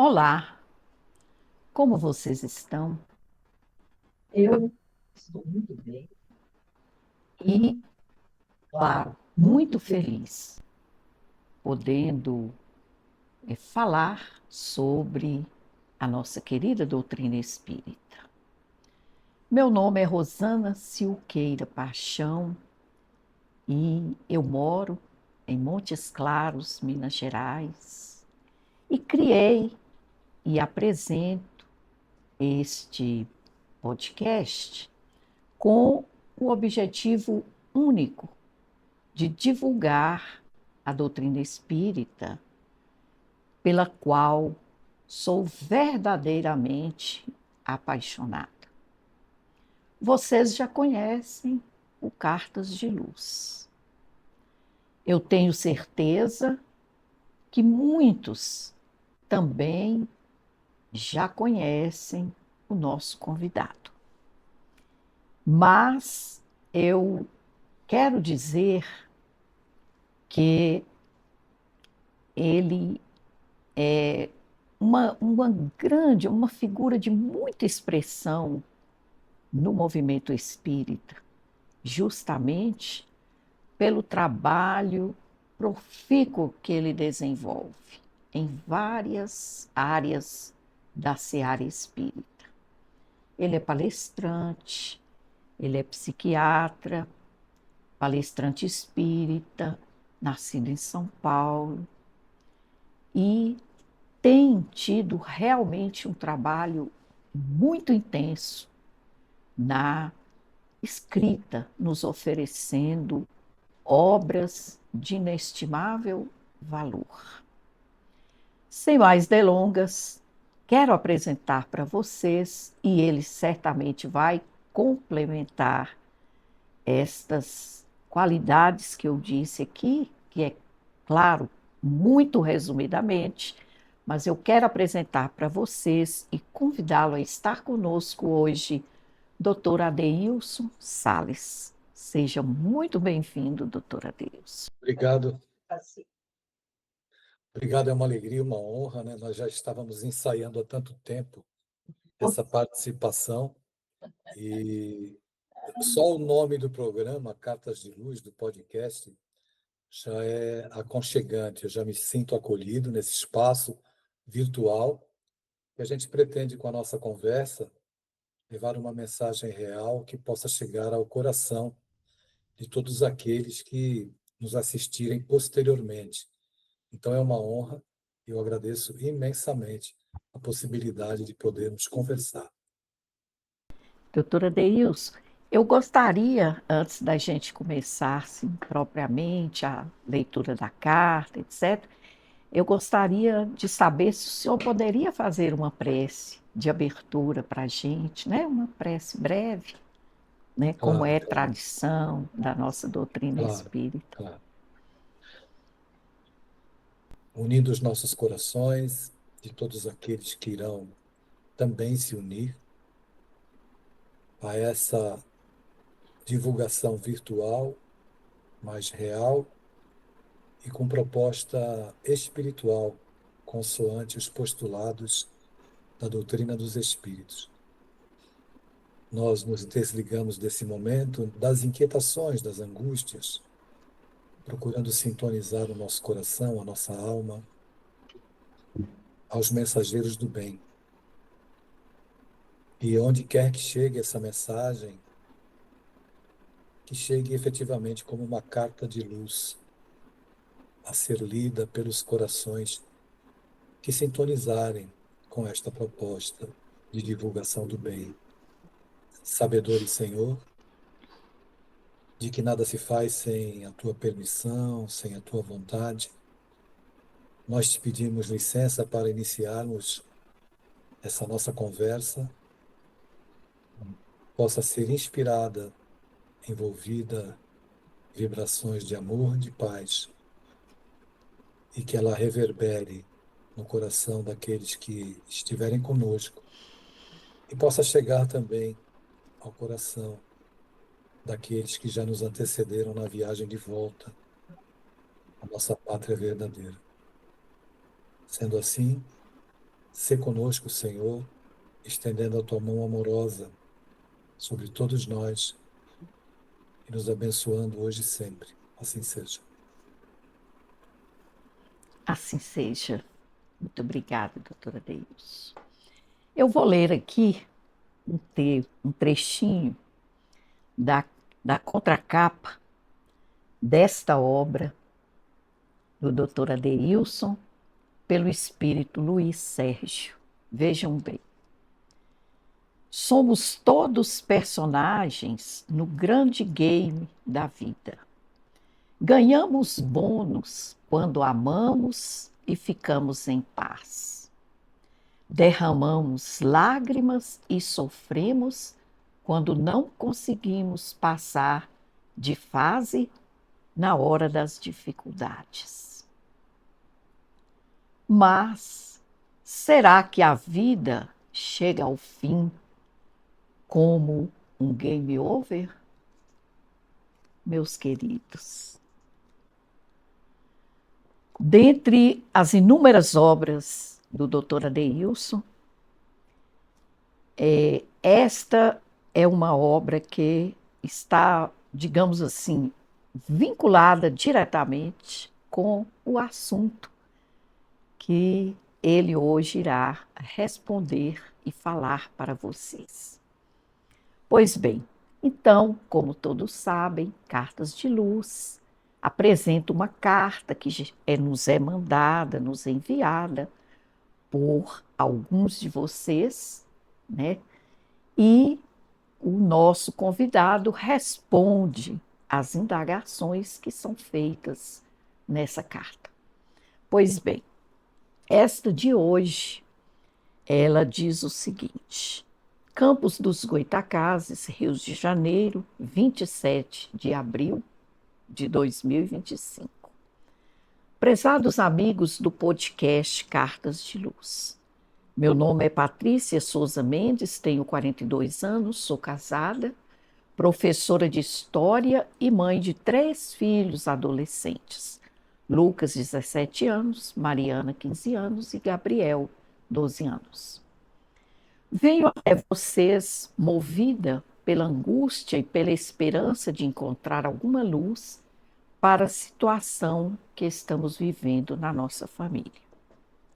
Olá, como vocês estão? Eu estou muito bem e, claro, muito feliz, podendo falar sobre a nossa querida doutrina espírita. Meu nome é Rosana Silqueira Paixão e eu moro em Montes Claros, Minas Gerais, e criei e apresento este podcast com o objetivo único de divulgar a doutrina espírita, pela qual sou verdadeiramente apaixonada. Vocês já conhecem o Cartas de Luz. Eu tenho certeza que muitos também já conhecem o nosso convidado. Mas eu quero dizer que ele é uma figura de muita expressão no movimento espírita, justamente pelo trabalho profícuo que ele desenvolve em várias áreas da seara espírita. Ele é palestrante, ele é psiquiatra, palestrante espírita, nascido em São Paulo, e tem tido realmente um trabalho muito intenso na escrita, nos oferecendo obras de inestimável valor. Sem mais delongas, quero apresentar para vocês, e ele certamente vai complementar estas qualidades que eu disse aqui, que é claro, muito resumidamente, mas eu quero apresentar para vocês e convidá-lo a estar conosco hoje, Dr. Adeilson Sales. Seja muito bem-vindo, doutor Adeilson. Obrigado. Obrigado, é uma alegria, uma honra, né? Nós já estávamos ensaiando há tanto tempo essa participação e só o nome do programa, Cartas de Luz, do podcast, já é aconchegante. Eu já me sinto acolhido nesse espaço virtual e a gente pretende, com a nossa conversa, levar uma mensagem real que possa chegar ao coração de todos aqueles que nos assistirem posteriormente. Então é uma honra e eu agradeço imensamente a possibilidade de podermos conversar. Doutora Deilson, eu gostaria, antes da gente começar assim, propriamente a leitura da carta, etc., eu gostaria de saber se o senhor poderia fazer uma prece de abertura para a gente, né? Uma prece breve, né? Como Claro, é claro, tradição da nossa doutrina claro, espírita. claro. Unindo os nossos corações de todos aqueles que irão também se unir a essa divulgação virtual, mais real e com proposta espiritual, consoante os postulados da doutrina dos espíritos. Nós nos desligamos desse momento das inquietações, das angústias, procurando sintonizar o nosso coração, a nossa alma, aos mensageiros do bem. E onde quer que chegue essa mensagem, que chegue efetivamente como uma carta de luz a ser lida pelos corações que sintonizarem com esta proposta de divulgação do bem. Sabedores, Senhor, de que nada se faz sem a tua permissão, sem a tua vontade, nós te pedimos licença para iniciarmos essa nossa conversa, possa ser inspirada, envolvida em vibrações de amor, de paz, e que ela reverbere no coração daqueles que estiverem conosco, e possa chegar também ao coração daqueles que já nos antecederam na viagem de volta à nossa pátria verdadeira. Sendo assim, Sê conosco, Senhor, estendendo a tua mão amorosa sobre todos nós e nos abençoando hoje e sempre. Assim seja. Assim seja. Muito obrigada, doutora Deus. Eu vou ler aqui um trechinho da, da contracapa desta obra do doutor Adeilson, pelo espírito Luiz Sérgio. Vejam bem. Somos todos personagens no grande game da vida. Ganhamos bônus quando amamos e ficamos em paz. Derramamos lágrimas e sofremos quando não conseguimos passar de fase na hora das dificuldades. Mas será que a vida chega ao fim como um game over? Meus queridos, dentre as inúmeras obras do Dr. Adeilson, esta é uma obra que está, digamos assim, vinculada diretamente com o assunto que ele hoje irá responder e falar para vocês. Pois bem, então, como todos sabem, Cartas de Luz apresenta uma carta que nos é mandada, nos é enviada por alguns de vocês, né? E o nosso convidado responde às indagações que são feitas nessa carta. Pois bem, esta de hoje, ela diz o seguinte: Campos dos Goytacazes, Rio de Janeiro, 27 de abril de 2025. Prezados amigos do podcast Cartas de Luz, meu nome é Patrícia Souza Mendes, tenho 42 anos, sou casada, professora de História e mãe de 3 filhos adolescentes. Lucas, 17 anos, Mariana, 15 anos e Gabriel, 12 anos. Venho até vocês movida pela angústia e pela esperança de encontrar alguma luz para a situação que estamos vivendo na nossa família.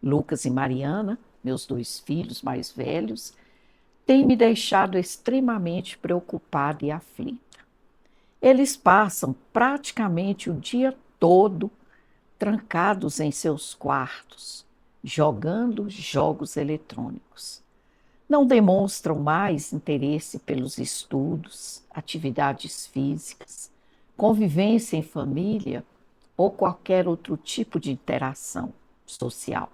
Lucas e Mariana, meus 2 filhos mais velhos, têm me deixado extremamente preocupada e aflita. Eles passam praticamente o dia todo trancados em seus quartos, jogando jogos eletrônicos. Não demonstram mais interesse pelos estudos, atividades físicas, convivência em família ou qualquer outro tipo de interação social.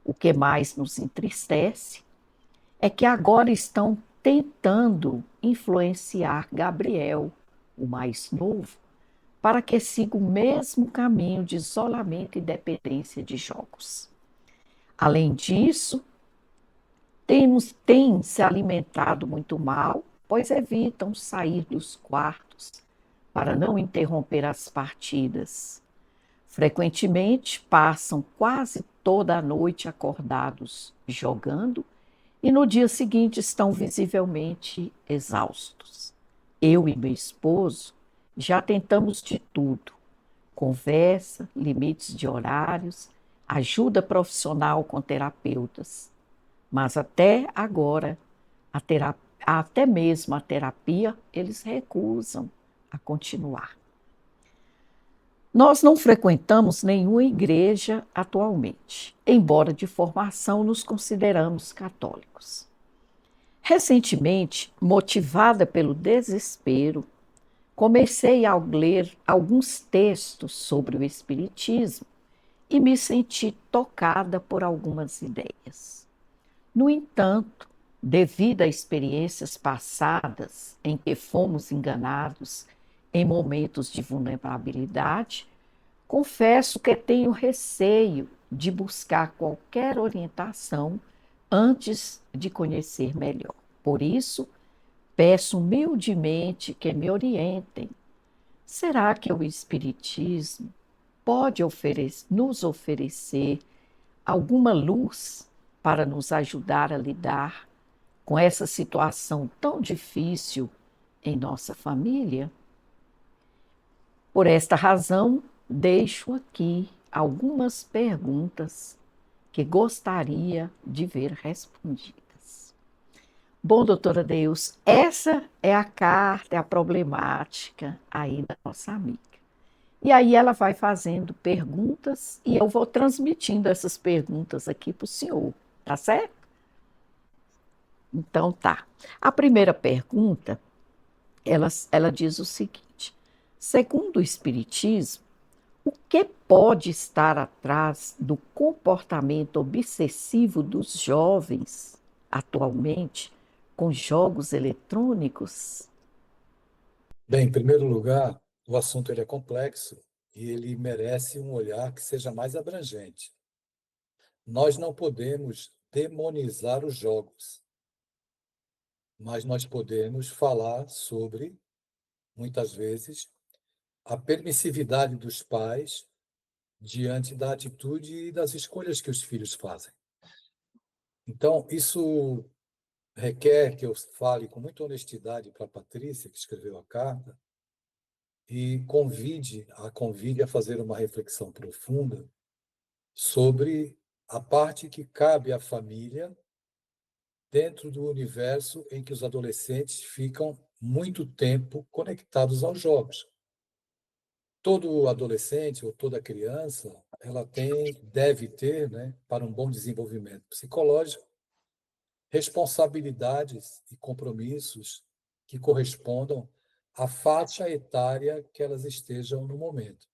O que mais nos entristece é que agora estão tentando influenciar Gabriel, o mais novo, para que siga o mesmo caminho de isolamento e dependência de jogos. Além disso, têm se alimentado muito mal, pois evitam sair dos quartos para não interromper as partidas. Frequentemente passam quase toda a noite acordados jogando e no dia seguinte estão visivelmente exaustos. Eu e meu esposo já tentamos de tudo: conversa, limites de horários, ajuda profissional com terapeutas. Mas até agora, até mesmo a terapia, eles recusam a continuar. Nós não frequentamos nenhuma igreja atualmente, embora de formação nos consideramos católicos. Recentemente, motivada pelo desespero, comecei a ler alguns textos sobre o Espiritismo e me senti tocada por algumas ideias. No entanto, devido a experiências passadas em que fomos enganados em momentos de vulnerabilidade, confesso que tenho receio de buscar qualquer orientação antes de conhecer melhor. Por isso, peço humildemente que me orientem. Será que o Espiritismo pode nos oferecer alguma luz para nos ajudar a lidar com essa situação tão difícil em nossa família? Por esta razão, deixo aqui algumas perguntas que gostaria de ver respondidas. Bom, doutora Deus, essa é a carta, é a problemática aí da nossa amiga. E aí ela vai fazendo perguntas e eu vou transmitindo essas perguntas aqui para o senhor, tá certo? Então tá. A primeira pergunta, ela diz o seguinte: segundo o Espiritismo, o que pode estar atrás do comportamento obsessivo dos jovens atualmente com jogos eletrônicos? Bem, em primeiro lugar, o assunto ele é complexo e ele merece um olhar que seja mais abrangente. Nós não podemos demonizar os jogos, mas nós podemos falar sobre, muitas vezes, a permissividade dos pais diante da atitude e das escolhas que os filhos fazem. Então, isso requer que eu fale com muita honestidade para a Patrícia, que escreveu a carta, e convide a fazer uma reflexão profunda sobre a parte que cabe à família dentro do universo em que os adolescentes ficam muito tempo conectados aos jogos. Todo adolescente ou toda criança, ela deve ter, né, para um bom desenvolvimento psicológico, responsabilidades e compromissos que correspondam à faixa etária que elas estejam no momento.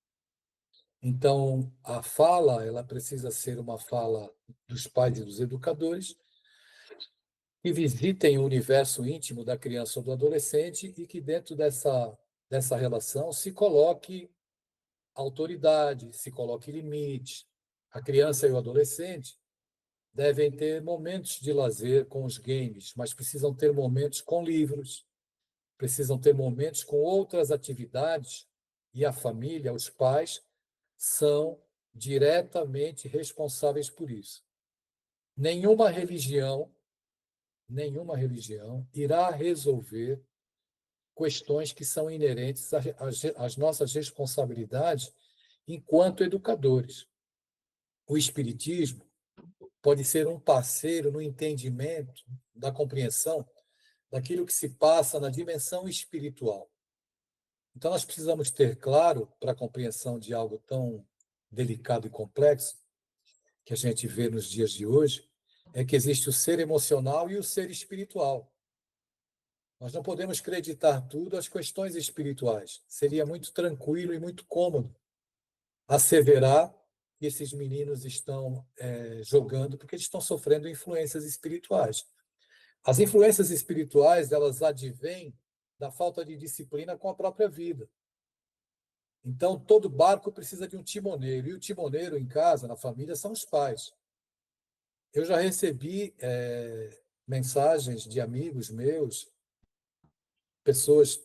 Então, a fala, ela precisa ser uma fala dos pais e dos educadores que visitem o universo íntimo da criança ou do adolescente e que dentro dessa relação se coloque autoridade, se coloque limite. A criança e o adolescente devem ter momentos de lazer com os games, mas precisam ter momentos com livros, precisam ter momentos com outras atividades, e a família, os pais, são diretamente responsáveis por isso. Nenhuma religião, nenhuma religião irá resolver questões que são inerentes às nossas responsabilidades enquanto educadores. O espiritismo pode ser um parceiro no entendimento da compreensão daquilo que se passa na dimensão espiritual. Então, nós precisamos ter claro, para a compreensão de algo tão delicado e complexo, que a gente vê nos dias de hoje, é que existe o ser emocional e o ser espiritual. Nós não podemos acreditar tudo às questões espirituais. Seria muito tranquilo e muito cômodo asseverar que esses meninos estão jogando porque eles estão sofrendo influências espirituais. As influências espirituais, elas advêm da falta de disciplina com a própria vida. Então, todo barco precisa de um timoneiro, e o timoneiro em casa, na família, são os pais. Eu já recebi mensagens de amigos meus, pessoas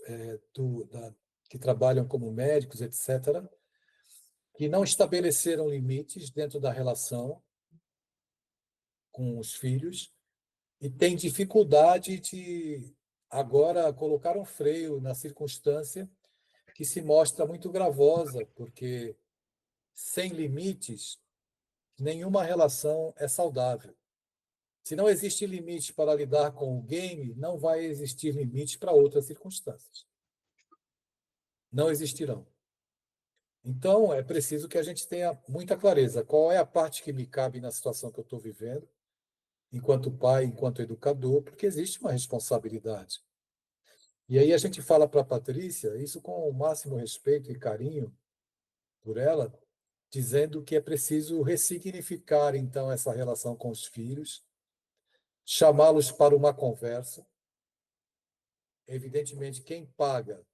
que trabalham como médicos, etc., que não estabeleceram limites dentro da relação com os filhos e têm dificuldade de agora colocar um freio na circunstância que se mostra muito gravosa, porque sem limites, nenhuma relação é saudável. Se não existe limite para lidar com o game, não vai existir limite para outras circunstâncias. Não existirão. Então, é preciso que a gente tenha muita clareza. Qual é a parte que me cabe na situação que eu estou vivendo, enquanto pai, enquanto educador, porque existe uma responsabilidade. E aí a gente fala para a Patrícia, isso com o máximo respeito e carinho por ela, dizendo que é preciso ressignificar, então, essa relação com os filhos, chamá-los para uma conversa. Evidentemente, quem paga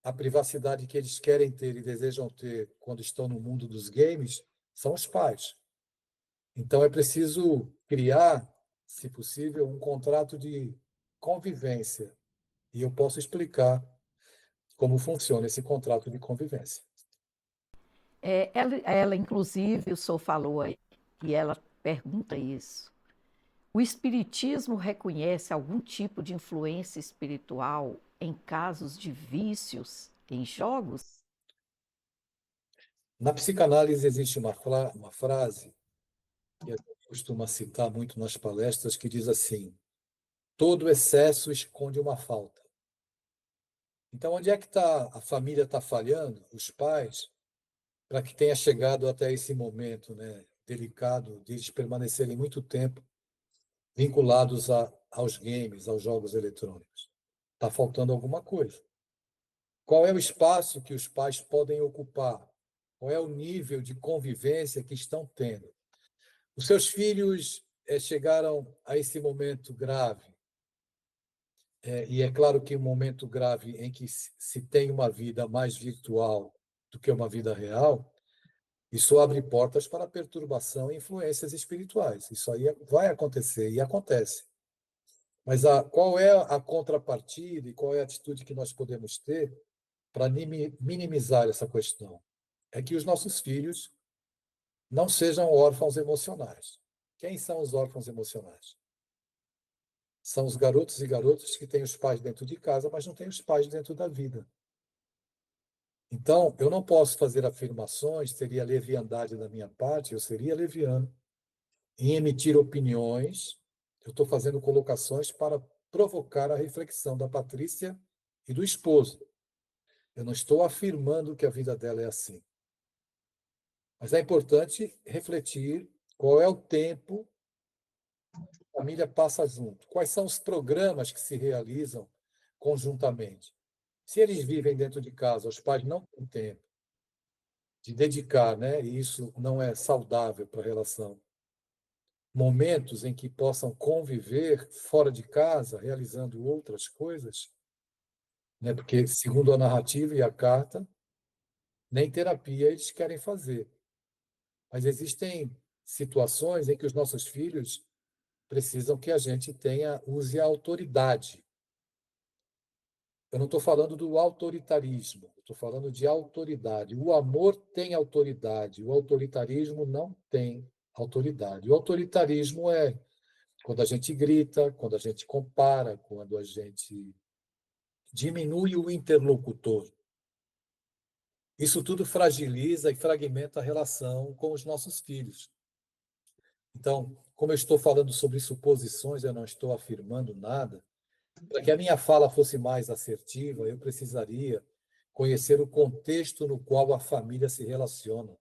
a privacidade que eles querem ter e desejam ter quando estão no mundo dos games são os pais. Então, é preciso criar, se possível, um contrato de convivência. E eu posso explicar como funciona esse contrato de convivência. Ela, inclusive, o senhor falou aí que ela pergunta isso. O espiritismo reconhece algum tipo de influência espiritual em casos de vícios em jogos? Na psicanálise existe uma frase que a gente costuma citar muito nas palestras que diz assim: todo excesso esconde uma falta. Então, onde é que a família está falhando, os pais, para que tenha chegado até esse momento, né, delicado de eles permanecerem muito tempo vinculados aos games, aos jogos eletrônicos? Está faltando alguma coisa. Qual é o espaço que os pais podem ocupar? Qual é o nível de convivência que estão tendo? Os seus filhos chegaram a esse momento grave, e é claro que um momento grave em que se tem uma vida mais virtual do que uma vida real, isso abre portas para perturbação e influências espirituais. Isso aí vai acontecer e acontece. Mas qual é a contrapartida e qual é a atitude que nós podemos ter para minimizar essa questão? É que os nossos filhos não sejam órfãos emocionais. Quem são os órfãos emocionais? São os garotos e garotas que têm os pais dentro de casa, mas não têm os pais dentro da vida. Então, eu não posso fazer afirmações, seria leviandade da minha parte, eu seria leviano em emitir opiniões. Eu estou fazendo colocações para provocar a reflexão da Patrícia e do esposo. Eu não estou afirmando que a vida dela é assim. Mas é importante refletir qual é o tempo que a família passa junto, quais são os programas que se realizam conjuntamente. Se eles vivem dentro de casa, os pais não têm tempo de dedicar, né? E isso não é saudável para a relação. Momentos em que possam conviver fora de casa, realizando outras coisas, né? Porque, segundo a narrativa e a carta, nem terapia eles querem fazer. Mas existem situações em que os nossos filhos precisam que a gente use a autoridade. Eu não estou falando do autoritarismo, estou falando de autoridade. O amor tem autoridade, o autoritarismo não tem autoridade. O autoritarismo é quando a gente grita, quando a gente compara, quando a gente diminui o interlocutor. Isso tudo fragiliza e fragmenta a relação com os nossos filhos. Então, como eu estou falando sobre suposições, eu não estou afirmando nada, para que a minha fala fosse mais assertiva, eu precisaria conhecer o contexto no qual a família se relaciona.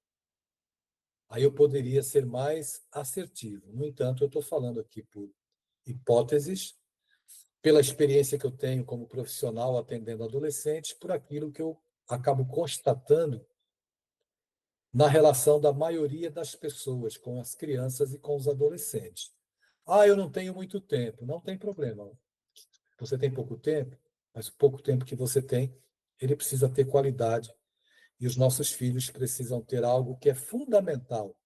Aí eu poderia ser mais assertivo. No entanto, eu estou falando aqui por hipóteses, pela experiência que eu tenho como profissional atendendo adolescentes, por aquilo que eu acabo constatando na relação da maioria das pessoas com as crianças e com os adolescentes. Ah, eu não tenho muito tempo. Não tem problema. Você tem pouco tempo, mas o pouco tempo que você tem, ele precisa ter qualidade. E os nossos filhos precisam ter algo que é fundamental,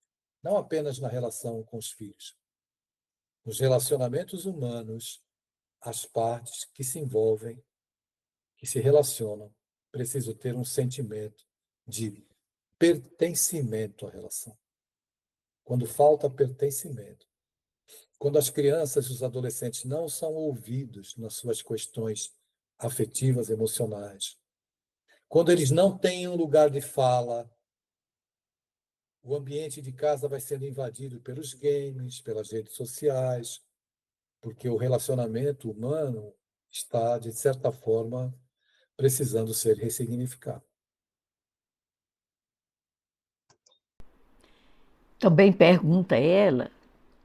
não apenas na relação com os filhos. Nos relacionamentos humanos, as partes que se envolvem, que se relacionam, precisam ter um sentimento de pertencimento à relação. Quando falta pertencimento, quando as crianças e os adolescentes não são ouvidos nas suas questões afetivas, emocionais, quando eles não têm um lugar de fala, o ambiente de casa vai sendo invadido pelos games, pelas redes sociais, porque o relacionamento humano está, de certa forma, precisando ser ressignificado. Também pergunta ela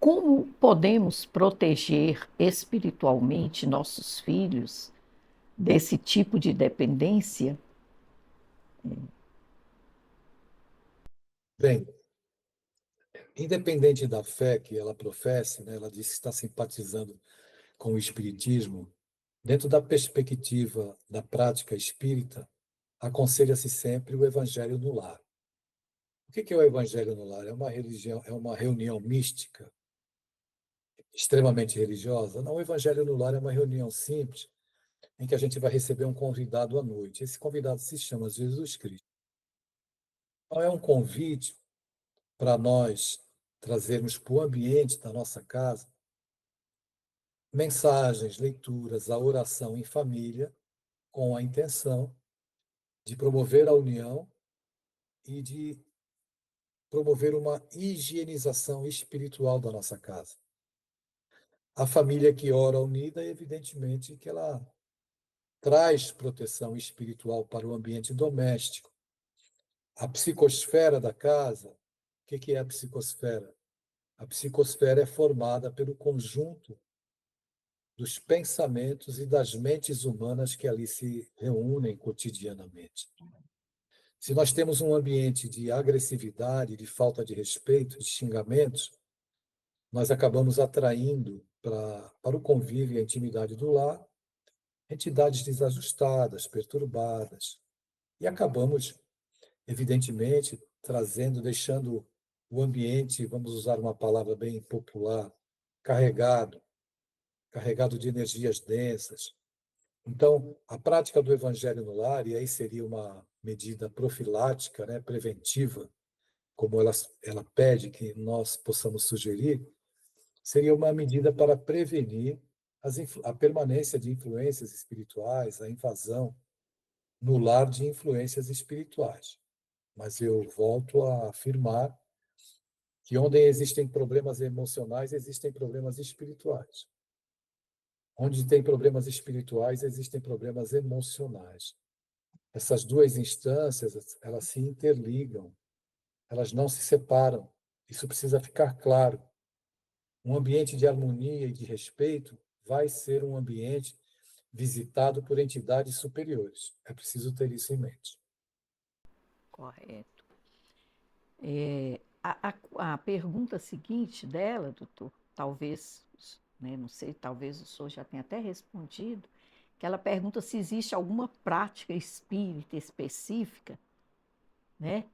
como podemos proteger espiritualmente nossos filhos desse tipo de dependência? Bem, independente da fé que ela professe, né, ela diz que está simpatizando com o espiritismo, dentro da perspectiva da prática espírita, aconselha-se sempre o evangelho no lar. O que é o evangelho no lar? É uma religião, é uma reunião mística, extremamente religiosa? Não, o evangelho no lar é uma reunião simples, em que a gente vai receber um convidado à noite. Esse convidado se chama Jesus Cristo. Então, é um convite para nós trazermos para o ambiente da nossa casa mensagens, leituras, a oração em família, com a intenção de promover a união e de promover uma higienização espiritual da nossa casa. A família que ora unida, evidentemente, que ela traz proteção espiritual para o ambiente doméstico. A psicosfera da casa, o que é a psicosfera? A psicosfera é formada pelo conjunto dos pensamentos e das mentes humanas que ali se reúnem cotidianamente. Se nós temos um ambiente de agressividade, de falta de respeito, de xingamentos, nós acabamos atraindo para o convívio e a intimidade do lar entidades desajustadas, perturbadas, e acabamos, evidentemente, trazendo, deixando o ambiente, vamos usar uma palavra bem popular, carregado, carregado de energias densas. Então, a prática do evangelho no lar, e aí seria uma medida profilática, né, preventiva, como ela pede que nós possamos sugerir, seria uma medida para prevenir a permanência de influências espirituais, a invasão no lar de influências espirituais. Mas eu volto a afirmar que onde existem problemas emocionais, existem problemas espirituais. Onde tem problemas espirituais, existem problemas emocionais. Essas duas instâncias, elas se interligam, elas não se separam. Isso precisa ficar claro. Um ambiente de harmonia e de respeito vai ser um ambiente visitado por entidades superiores. É preciso ter isso em mente. Correto. A pergunta seguinte dela, doutor, talvez, né, não sei, talvez o senhor já tenha até respondido, que ela pergunta se existe alguma prática espírita específica, né?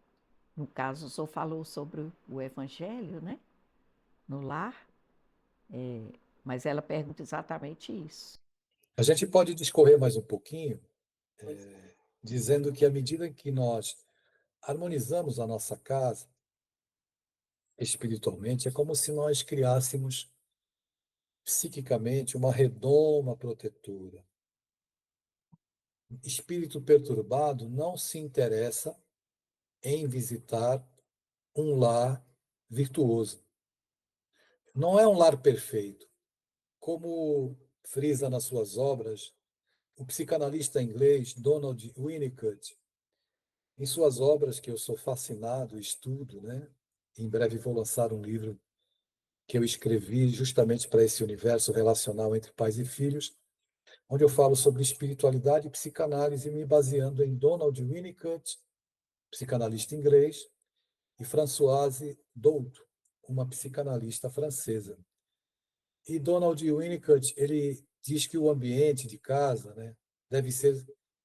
No caso, o senhor falou sobre o evangelho, né? No lar, mas ela pergunta exatamente isso. A gente pode discorrer mais um pouquinho, dizendo que à medida que nós harmonizamos a nossa casa espiritualmente, é como se nós criássemos psiquicamente uma redoma protetora. Espírito perturbado não se interessa em visitar um lar virtuoso. Não é um lar perfeito. Como frisa nas suas obras o psicanalista inglês Donald Winnicott, em suas obras que eu sou fascinado, estudo, né? Em breve vou lançar um livro que eu escrevi justamente para esse universo relacional entre pais e filhos, onde eu falo sobre espiritualidade e psicanálise, me baseando em Donald Winnicott, psicanalista inglês, e Françoise Douto, uma psicanalista francesa. E Donald Winnicott, ele diz que o ambiente de casa, né, deve ser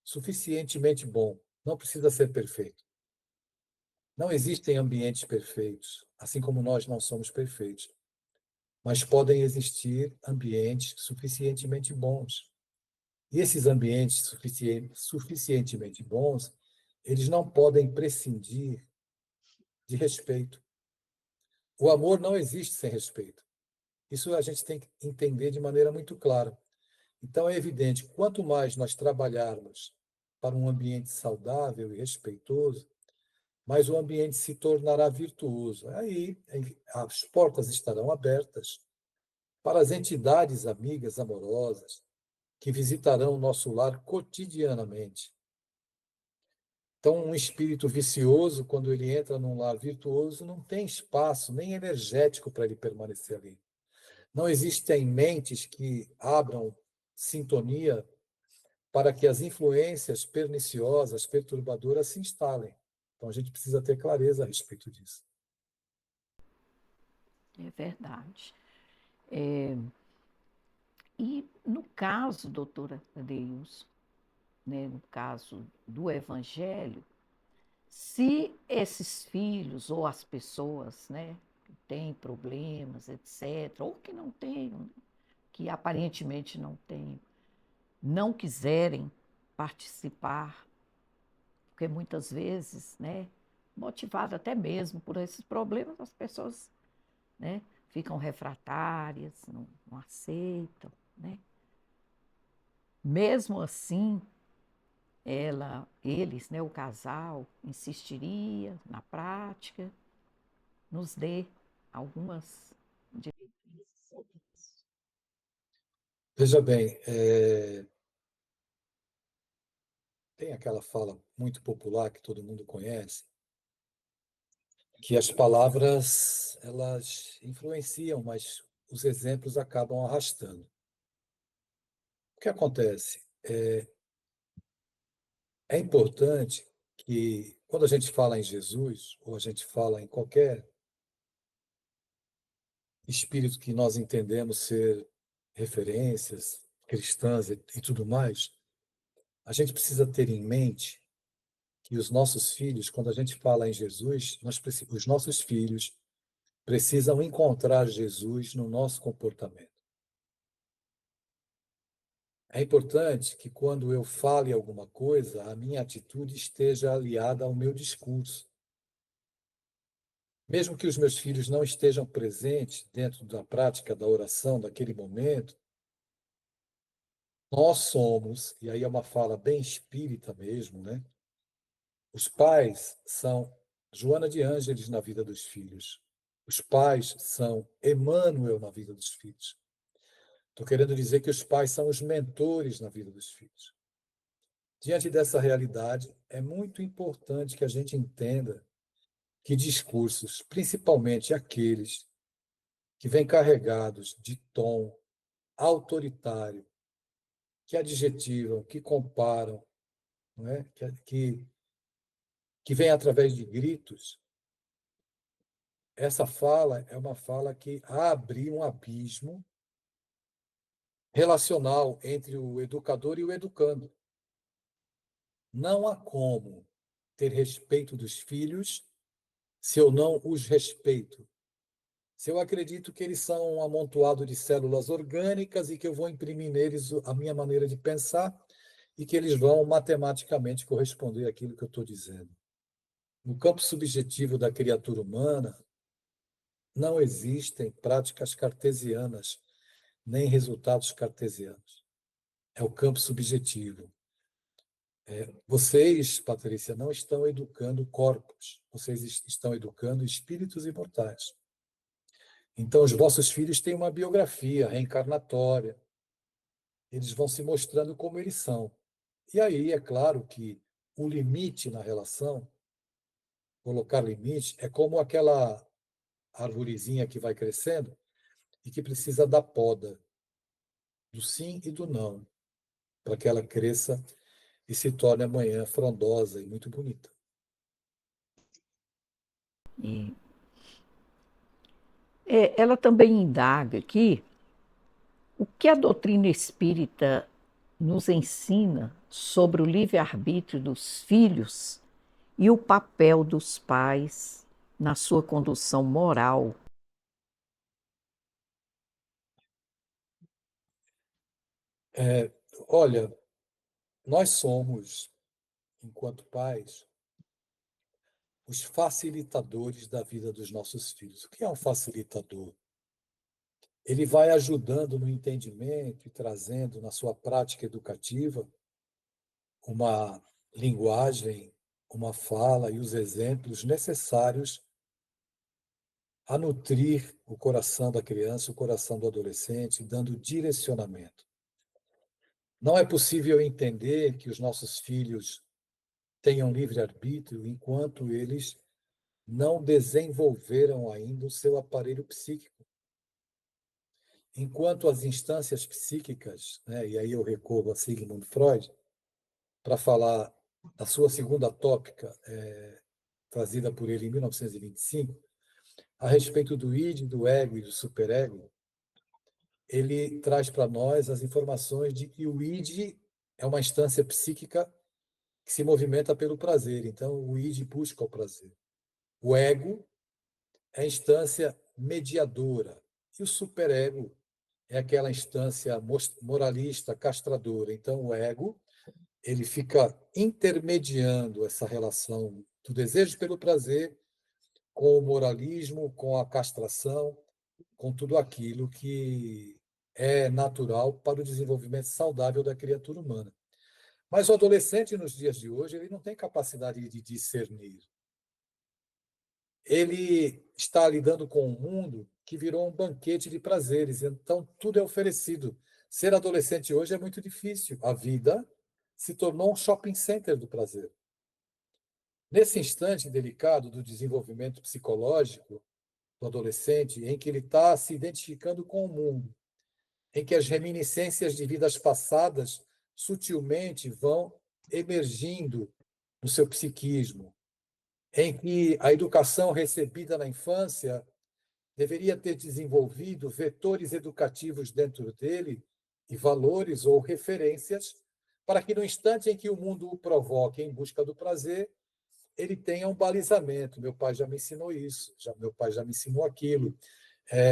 suficientemente bom, não precisa ser perfeito. Não existem ambientes perfeitos, assim como nós não somos perfeitos, mas podem existir ambientes suficientemente bons. E esses ambientes suficientemente bons, eles não podem prescindir de respeito. O amor não existe sem respeito. Isso a gente tem que entender de maneira muito clara. Então, é evidente, quanto mais nós trabalharmos para um ambiente saudável e respeitoso, mais o ambiente se tornará virtuoso. Aí as portas estarão abertas para as entidades amigas, amorosas, que visitarão o nosso lar cotidianamente. Então, um espírito vicioso, quando ele entra num lar virtuoso, não tem espaço nem energético para ele permanecer ali. Não existem mentes que abram sintonia para que as influências perniciosas, perturbadoras se instalem. Então, a gente precisa ter clareza a respeito disso. É verdade. E no caso, doutora Adeilson, né, no caso do Evangelho, se esses filhos ou as pessoas, né, que têm problemas, etc., ou que não tenham, que aparentemente não tenham, não quiserem participar, porque muitas vezes, né, motivado até mesmo por esses problemas, as pessoas né? Ficam refratárias, não aceitam, né? Mesmo assim, eles, né, o casal, insistiria na prática, nos dê algumas diretrizes sobre isso. Veja bem, tem aquela fala muito popular que todo mundo conhece, que as palavras elas influenciam, mas os exemplos acabam arrastando. O que acontece? É importante que, quando a gente fala em Jesus, ou a gente fala em qualquer espírito que nós entendemos ser referências cristãs e tudo mais, a gente precisa ter em mente que os nossos filhos, quando a gente fala em Jesus, os nossos filhos precisam encontrar Jesus no nosso comportamento. É importante que, quando eu fale alguma coisa, a minha atitude esteja aliada ao meu discurso. Mesmo que os meus filhos não estejam presentes dentro da prática da oração daquele momento, nós somos, e aí é uma fala bem espírita mesmo, né? Os pais são Joana de Ângeles na vida dos filhos. Os pais são Emmanuel na vida dos filhos. Estou querendo dizer que os pais são os mentores na vida dos filhos. Diante dessa realidade, é muito importante que a gente entenda que discursos, principalmente aqueles que vêm carregados de tom autoritário, que adjetivam, que comparam, não é? Que vem através de gritos, essa fala é uma fala que abre um abismo relacional entre o educador e o educando. Não há como ter respeito dos filhos se eu não os respeito. Se eu acredito que eles são um amontoado de células orgânicas e que eu vou imprimir neles a minha maneira de pensar e que eles vão matematicamente corresponder àquilo que eu estou dizendo. No campo subjetivo da criatura humana, não existem práticas cartesianas, nem resultados cartesianos. É o campo subjetivo. Vocês, Patrícia, não estão educando corpos, vocês estão educando espíritos imortais. Então, os vossos filhos têm uma biografia reencarnatória, eles vão se mostrando como eles são. E aí, é claro que o limite na relação, colocar limite, é como aquela arvorezinha que vai crescendo e que precisa da poda, do sim e do não, para que ela cresça e se torne amanhã frondosa e muito bonita. E, ela também indaga aqui o que a doutrina espírita nos ensina sobre o livre-arbítrio dos filhos e o papel dos pais na sua condução moral. É, olha, nós somos, enquanto pais, os facilitadores da vida dos nossos filhos. O que é um facilitador? Ele vai ajudando no entendimento e trazendo na sua prática educativa uma linguagem, uma fala e os exemplos necessários a nutrir o coração da criança, o coração do adolescente, dando direcionamento. Não é possível entender que os nossos filhos tenham livre-arbítrio enquanto eles não desenvolveram ainda o seu aparelho psíquico. Enquanto as instâncias psíquicas, né, e aí eu recorro a Sigmund Freud, para falar da sua segunda tópica, trazida por ele em 1925, a respeito do id, do ego e do superego, ele traz para nós as informações de que o id é uma instância psíquica que se movimenta pelo prazer. Então, o id busca o prazer. O ego é a instância mediadora. E o superego é aquela instância moralista, castradora. Então, o ego, ele fica intermediando essa relação do desejo pelo prazer com o moralismo, com a castração, com tudo aquilo que é natural para o desenvolvimento saudável da criatura humana. Mas o adolescente, nos dias de hoje, ele não tem capacidade de discernir. Ele está lidando com um mundo que virou um banquete de prazeres, então tudo é oferecido. Ser adolescente hoje é muito difícil. A vida se tornou um shopping center do prazer. Nesse instante delicado do desenvolvimento psicológico do adolescente, em que ele está se identificando com o mundo, em que as reminiscências de vidas passadas sutilmente vão emergindo no seu psiquismo, em que a educação recebida na infância deveria ter desenvolvido vetores educativos dentro dele e valores ou referências para que no instante em que o mundo o provoque em busca do prazer, ele tenha um balizamento. Meu pai já me ensinou isso, meu pai já me ensinou aquilo.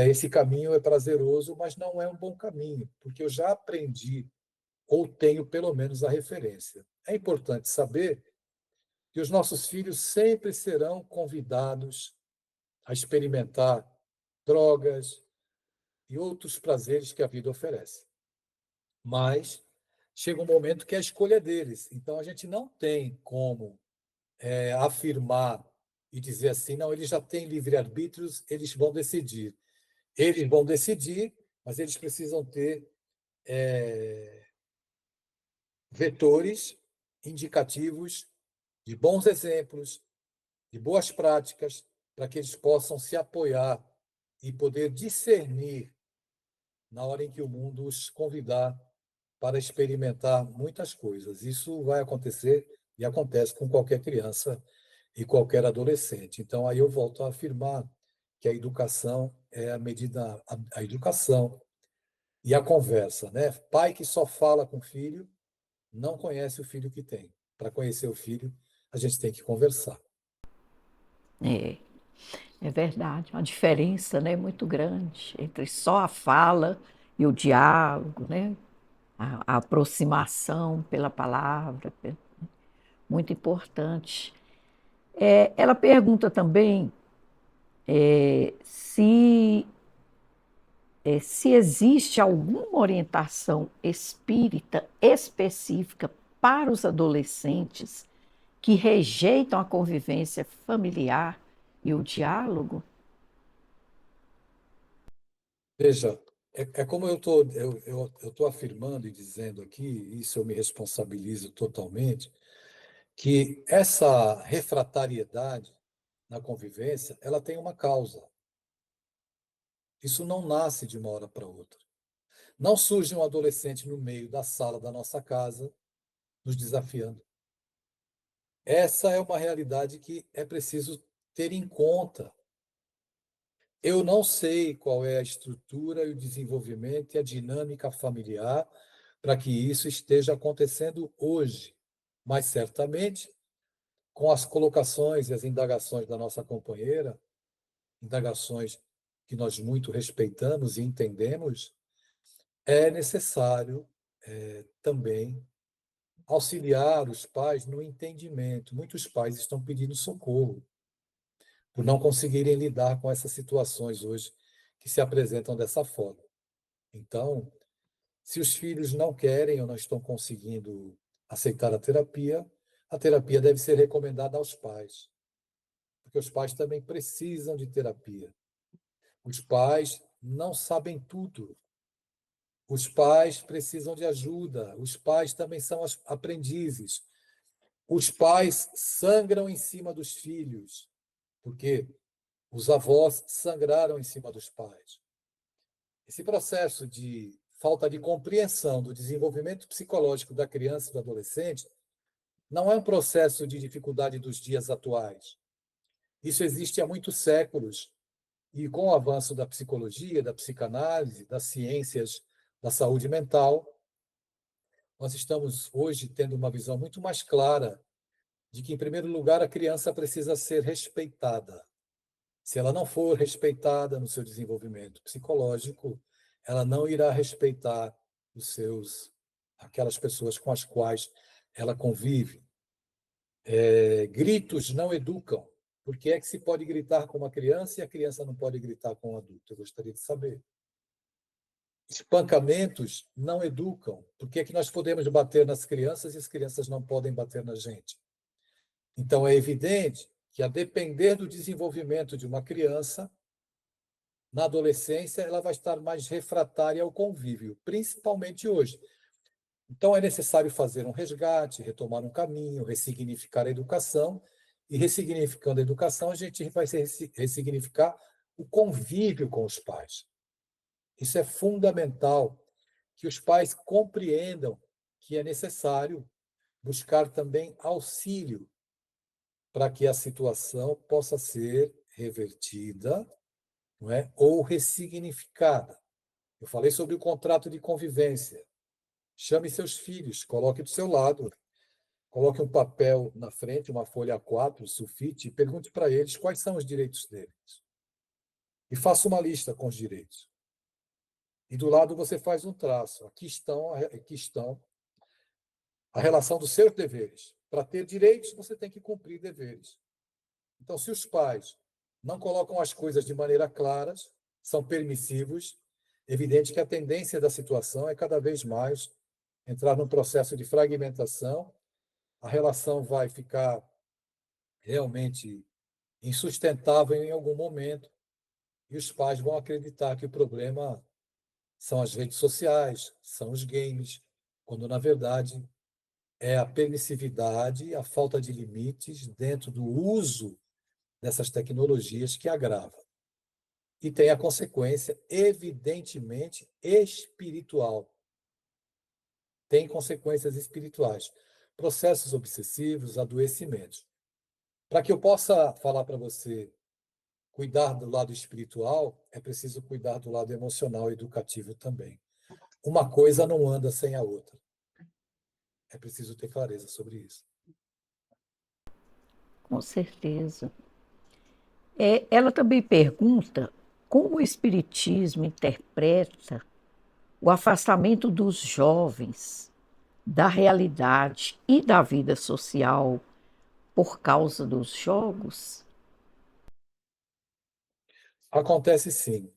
Esse caminho é prazeroso, mas não é um bom caminho, porque eu já aprendi ou tenho pelo menos a referência. É importante saber que os nossos filhos sempre serão convidados a experimentar drogas e outros prazeres que a vida oferece. Mas chega um momento que é a escolha deles. Então a gente não tem como afirmar e dizer assim, não, eles já têm livre-arbítrios, eles vão decidir. Eles vão decidir, mas eles precisam ter vetores indicativos de bons exemplos, de boas práticas, para que eles possam se apoiar e poder discernir na hora em que o mundo os convidar para experimentar muitas coisas. Isso vai acontecer e acontece com qualquer criança e qualquer adolescente. Então, aí eu volto a afirmar que a educação é a medida, a educação e a conversa, né? Pai que só fala com o filho não conhece o filho que tem. Para conhecer o filho, a gente tem que conversar. É, é verdade, uma diferença, né, muito grande entre só a fala e o diálogo, né? A aproximação pela palavra, muito importante. Ela pergunta também se, se existe alguma orientação espírita específica para os adolescentes que rejeitam a convivência familiar e o diálogo. Veja, é como eu tô afirmando e dizendo aqui, isso eu me responsabilizo totalmente, que essa refratariedade na convivência, ela tem uma causa. Isso não nasce de uma hora para outra. Não surge um adolescente no meio da sala da nossa casa nos desafiando. Essa é uma realidade que é preciso ter em conta. Eu não sei qual é a estrutura e o desenvolvimento e a dinâmica familiar para que isso esteja acontecendo hoje, mas certamente, com as colocações e as indagações da nossa companheira, indagações que nós muito respeitamos e entendemos, é necessário também auxiliar os pais no entendimento. Muitos pais estão pedindo socorro por não conseguirem lidar com essas situações hoje que se apresentam dessa forma. Então, se os filhos não querem ou não estão conseguindo aceitar a terapia deve ser recomendada aos pais, porque os pais também precisam de terapia. Os pais não sabem tudo. Os pais precisam de ajuda. Os pais também são aprendizes. Os pais sangram em cima dos filhos, porque os avós sangraram em cima dos pais. Esse processo de falta de compreensão do desenvolvimento psicológico da criança e do adolescente não é um processo de dificuldade dos dias atuais. Isso existe há muitos séculos e com o avanço da psicologia, da psicanálise, das ciências da saúde mental, nós estamos hoje tendo uma visão muito mais clara de que, em primeiro lugar, a criança precisa ser respeitada. Se ela não for respeitada no seu desenvolvimento psicológico, ela não irá respeitar aquelas pessoas com as quais ela convive. Gritos não educam. Por que é que se pode gritar com uma criança e a criança não pode gritar com um adulto? Eu gostaria de saber. Espancamentos não educam. Por que é que nós podemos bater nas crianças e as crianças não podem bater na gente? Então, é evidente que, a depender do desenvolvimento de uma criança, na adolescência, ela vai estar mais refratária ao convívio, principalmente hoje. Então, é necessário fazer um resgate, retomar um caminho, ressignificar a educação, e ressignificando a educação, a gente vai ressignificar o convívio com os pais. Isso é fundamental, que os pais compreendam que é necessário buscar também auxílio para que a situação possa ser revertida, não é? Ou ressignificada. Eu falei sobre o contrato de convivência. Chame seus filhos, coloque do seu lado, coloque um papel na frente, uma folha A4, sulfite, e pergunte para eles quais são os direitos deles. E faça uma lista com os direitos. E do lado você faz um traço. Aqui estão a relação dos seus deveres. Para ter direitos, você tem que cumprir deveres. Então, se os pais não colocam as coisas de maneira clara, são permissivos, evidente que a tendência da situação é cada vez mais entrar num processo de fragmentação, a relação vai ficar realmente insustentável em algum momento, e os pais vão acreditar que o problema são as redes sociais, são os games, quando, na verdade, é a permissividade, a falta de limites dentro do uso dessas tecnologias que agrava. E tem a consequência, evidentemente, espiritual. Tem consequências espirituais. Processos obsessivos, adoecimentos. Para que eu possa falar para você cuidar do lado espiritual, é preciso cuidar do lado emocional e educativo também. Uma coisa não anda sem a outra. É preciso ter clareza sobre isso. Com certeza. Ela também pergunta como o Espiritismo interpreta o afastamento dos jovens da realidade e da vida social por causa dos jogos. Acontece sim.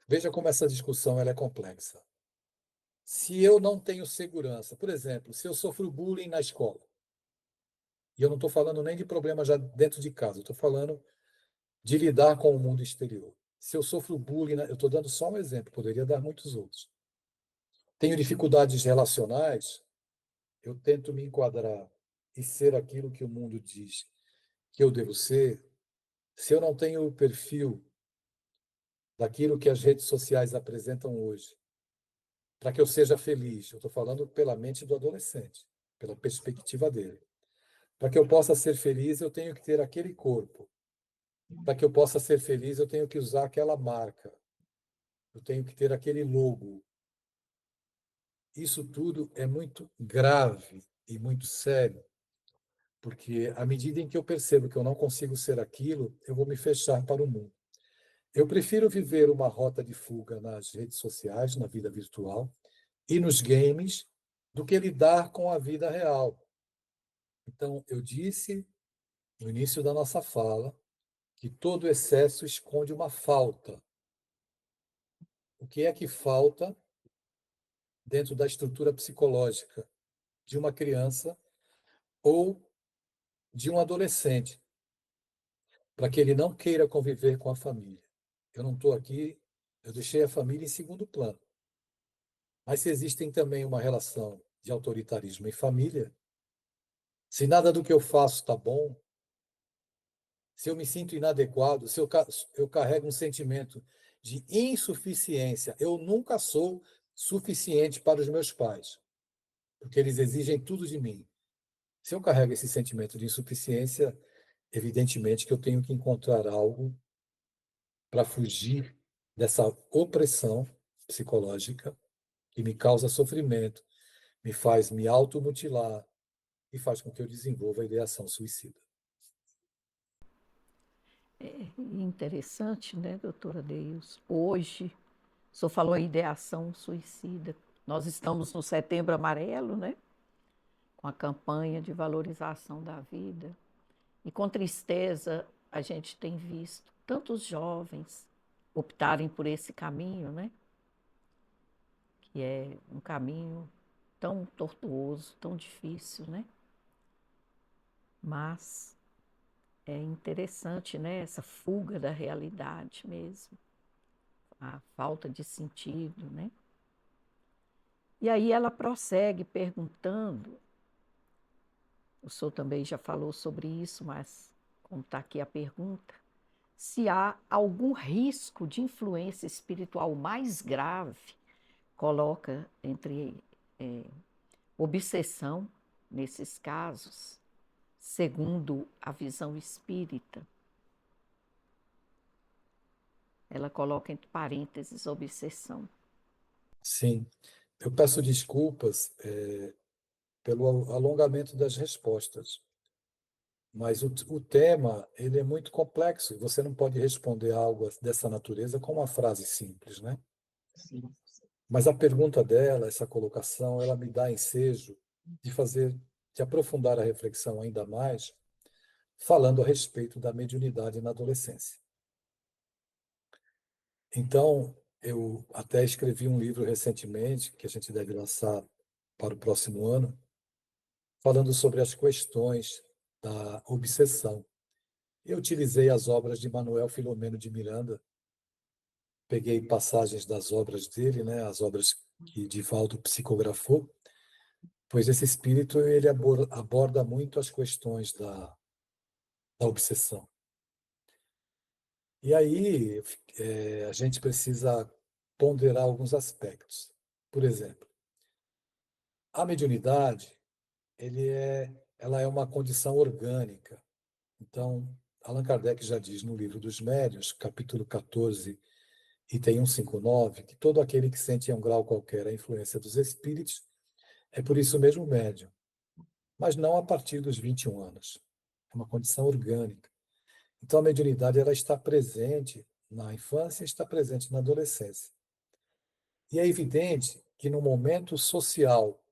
Veja como essa discussão ela é complexa. Se eu não tenho segurança, por exemplo, se eu sofro bullying na escola, e eu não estou falando nem de problema já dentro de casa, eu estou falando de lidar com o mundo exterior. Se eu sofro bullying, eu estou dando só um exemplo, poderia dar muitos outros. Tenho dificuldades relacionais, eu tento me enquadrar e ser aquilo que o mundo diz que eu devo ser. Se eu não tenho o perfil daquilo que as redes sociais apresentam hoje, para que eu seja feliz, eu estou falando pela mente do adolescente, pela perspectiva dele. Para que eu possa ser feliz, eu tenho que ter aquele corpo. Para que eu possa ser feliz, eu tenho que usar aquela marca. Eu tenho que ter aquele logo. Isso tudo é muito grave e muito sério, porque à medida em que eu percebo que eu não consigo ser aquilo, eu vou me fechar para o mundo. Eu prefiro viver uma rota de fuga nas redes sociais, na vida virtual e nos games, do que lidar com a vida real. Então, eu disse no início da nossa fala que todo excesso esconde uma falta. O que é que falta dentro da estrutura psicológica de uma criança ou de um adolescente, para que ele não queira conviver com a família? Eu não estou aqui, eu deixei a família em segundo plano. Mas se existem também uma relação de autoritarismo em família, se nada do que eu faço está bom, se eu me sinto inadequado, se eu carrego um sentimento de insuficiência, eu nunca sou suficiente para os meus pais, porque eles exigem tudo de mim. Se eu carrego esse sentimento de insuficiência, evidentemente que eu tenho que encontrar algo para fugir dessa opressão psicológica que me causa sofrimento, me faz me automutilar e faz com que eu desenvolva a ideação suicida. Interessante, né, doutora Deus? Hoje, o senhor falou em ideação suicida. Nós estamos no Setembro Amarelo, né? Com a campanha de valorização da vida. E com tristeza a gente tem visto tantos jovens optarem por esse caminho, né? Que é um caminho tão tortuoso, tão difícil, né? Mas é interessante, né? Essa fuga da realidade mesmo, a falta de sentido, né? E aí ela prossegue perguntando, o senhor também já falou sobre isso, mas como está aqui a pergunta, se há algum risco de influência espiritual mais grave, coloca entre obsessão nesses casos, segundo a visão espírita. Ela coloca entre parênteses obsessão. Sim, eu peço desculpas, pelo alongamento das respostas, mas o tema ele é muito complexo e você não pode responder algo dessa natureza com uma frase simples, né? Sim. Mas a pergunta dela, essa colocação, ela me dá ensejo de fazer, de aprofundar a reflexão ainda mais, falando a respeito da mediunidade na adolescência. Então, eu até escrevi um livro recentemente, que a gente deve lançar para o próximo ano, falando sobre as questões da obsessão. Eu utilizei as obras de Manuel Filomeno de Miranda, peguei passagens das obras dele, né, as obras que Divaldo psicografou, pois esse espírito ele aborda muito as questões da obsessão. E aí a gente precisa ponderar alguns aspectos. Por exemplo, a mediunidade ela é uma condição orgânica. Então, Allan Kardec já diz no livro dos Médiuns, capítulo 14, item 159, que todo aquele que sente em um grau qualquer a influência dos espíritos é por isso mesmo médium, mas não a partir dos 21 anos. É uma condição orgânica. Então, a mediunidade ela está presente na infância e está presente na adolescência. E é evidente que no momento social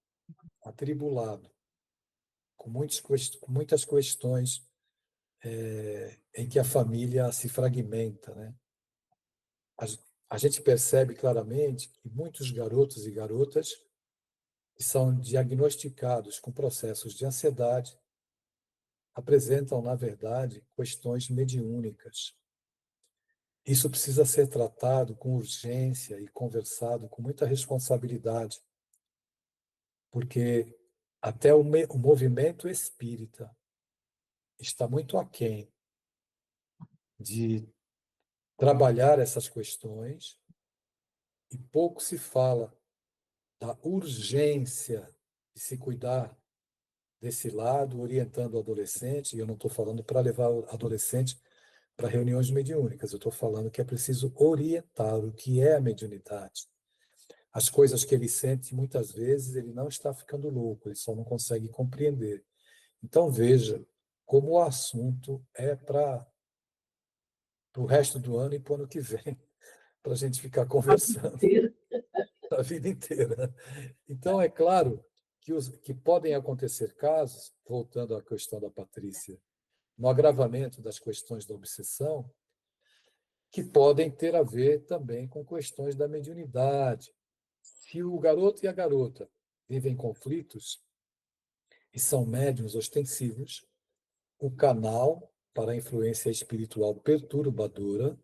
atribulado, com muitas questões em que a família se fragmenta, né? A, a gente percebe claramente que muitos garotos e garotas que são diagnosticados com processos de ansiedade apresentam, na verdade, questões mediúnicas. Isso precisa ser tratado com urgência e conversado com muita responsabilidade, porque até o movimento espírita está muito aquém de trabalhar essas questões e pouco se fala da urgência de se cuidar desse lado, orientando o adolescente, e eu não estou falando para levar o adolescente para reuniões mediúnicas, eu estou falando que é preciso orientar o que é a mediunidade. As coisas que ele sente, muitas vezes, ele não está ficando louco, ele só não consegue compreender. Então, veja como o assunto é para o resto do ano e para o ano que vem, para a gente ficar conversando a vida inteira. Então, é claro que podem acontecer casos, voltando à questão da Patrícia, no agravamento das questões da obsessão, que podem ter a ver também com questões da mediunidade. Se o garoto e a garota vivem conflitos e são médiuns ostensivos, o canal para a influência espiritual perturbadora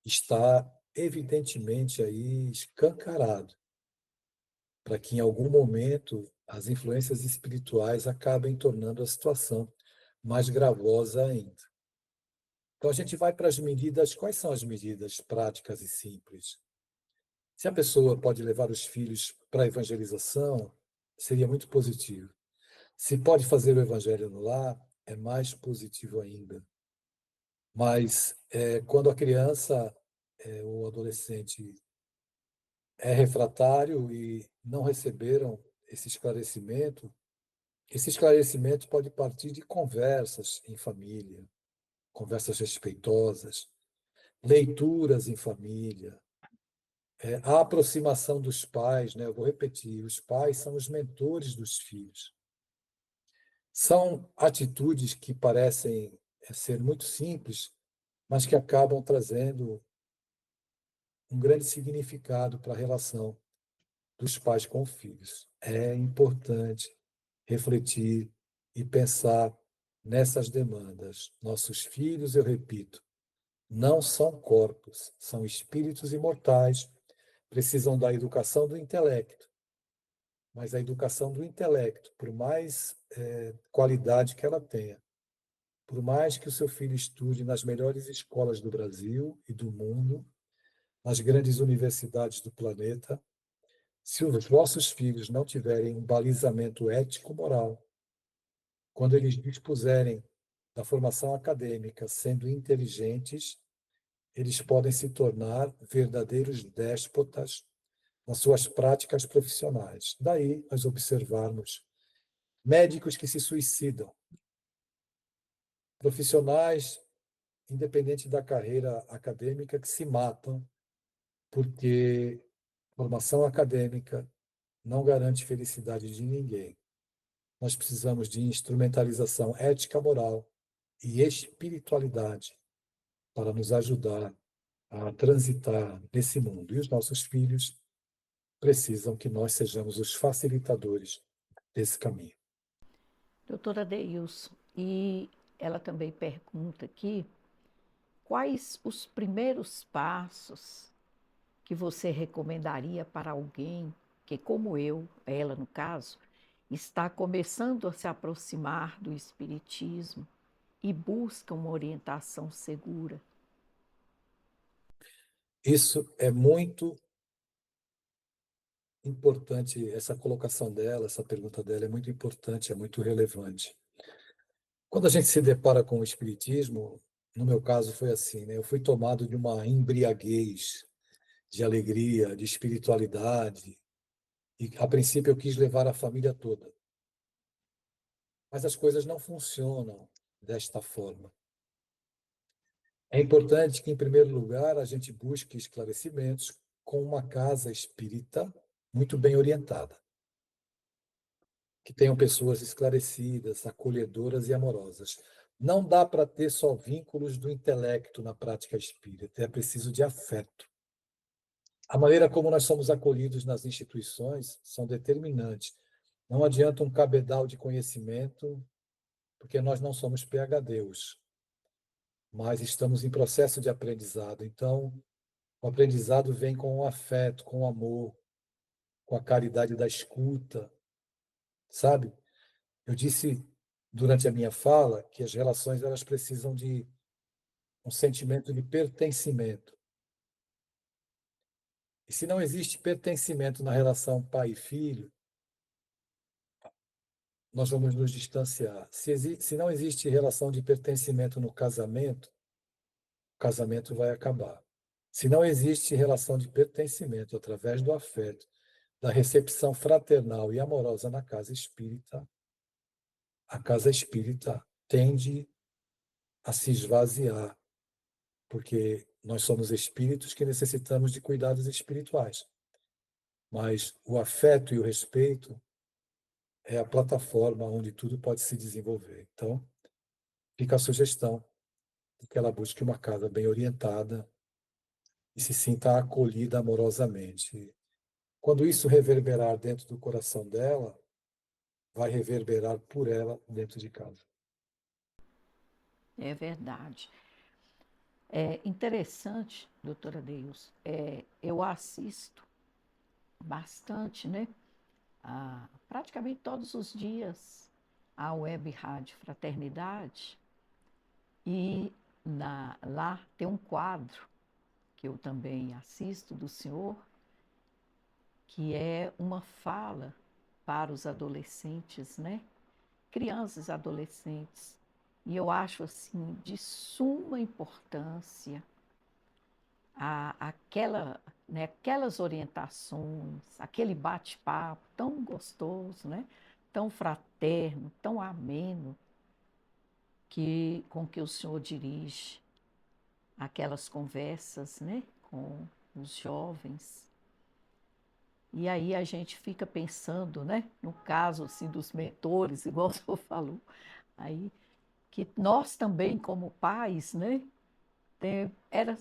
está evidentemente aí escancarado, para que em algum momento as influências espirituais acabem tornando a situação mais gravosa ainda. Então a gente vai para as medidas, quais são as medidas práticas e simples? Se a pessoa pode levar os filhos para a evangelização, seria muito positivo. Se pode fazer o evangelho no lar, é mais positivo ainda. Mas quando a criança ou adolescente é refratário e não receberam esse esclarecimento pode partir de conversas em família, conversas respeitosas, leituras em família, a aproximação dos pais, né? Eu vou repetir, os pais são os mentores dos filhos. São atitudes que parecem ser muito simples, mas que acabam trazendo um grande significado para a relação dos pais com filhos. É importante refletir e pensar nessas demandas. Nossos filhos, eu repito, não são corpos, são espíritos imortais, precisam da educação do intelecto. Mas a educação do intelecto, por mais qualidade que ela tenha, por mais que o seu filho estude nas melhores escolas do Brasil e do mundo, nas grandes universidades do planeta, se os vossos filhos não tiverem um balizamento ético-moral, quando eles dispuserem da formação acadêmica sendo inteligentes, eles podem se tornar verdadeiros déspotas nas suas práticas profissionais. Daí nós observarmos médicos que se suicidam, profissionais, independente da carreira acadêmica, que se matam porque formação acadêmica não garante felicidade de ninguém. Nós precisamos de instrumentalização ética, moral e espiritualidade para nos ajudar a transitar nesse mundo. E os nossos filhos precisam que nós sejamos os facilitadores desse caminho. Doutora Deilson, e ela também pergunta aqui quais os primeiros passos que você recomendaria para alguém que, como eu, ela no caso, está começando a se aproximar do Espiritismo e busca uma orientação segura? Isso é muito importante, essa colocação dela, essa pergunta dela é muito importante, é muito relevante. Quando a gente se depara com o espiritismo, no meu caso foi assim, né? Eu fui tomado de uma embriaguez de alegria, de espiritualidade, e a princípio eu quis levar a família toda. Mas as coisas não funcionam desta forma. É importante que, em primeiro lugar, a gente busque esclarecimentos com uma casa espírita muito bem orientada, que tenham pessoas esclarecidas, acolhedoras e amorosas. Não dá para ter só vínculos do intelecto na prática espírita, é preciso de afeto. A maneira como nós somos acolhidos nas instituições são determinantes. Não adianta um cabedal de conhecimento, porque nós não somos PhDs, mas estamos em processo de aprendizado. Então, o aprendizado vem com o afeto, com o amor, com a caridade da escuta, sabe? Eu disse durante a minha fala que as relações elas precisam de um sentimento de pertencimento. E se não existe pertencimento na relação pai e filho, nós vamos nos distanciar. Se não existe relação de pertencimento no casamento, o casamento vai acabar. Se não existe relação de pertencimento através do afeto, da recepção fraternal e amorosa na casa espírita, a casa espírita tende a se esvaziar, porque nós somos espíritos que necessitamos de cuidados espirituais. Mas o afeto e o respeito é a plataforma onde tudo pode se desenvolver. Então, fica a sugestão de que ela busque uma casa bem orientada e se sinta acolhida amorosamente. Quando isso reverberar dentro do coração dela, vai reverberar por ela dentro de casa. É verdade. É interessante, doutora Deus, eu assisto bastante, né? Praticamente todos os dias a Web Rádio Fraternidade e lá tem um quadro que eu também assisto do senhor, que é uma fala para os adolescentes, né? Crianças e adolescentes. E eu acho assim de suma importância aquelas orientações, aquele bate-papo tão gostoso, né? Tão fraterno, tão ameno, com que o senhor dirige aquelas conversas, né? Com os jovens. E aí a gente fica pensando, né, no caso assim dos mentores, igual o senhor falou, aí que nós também como pais, né,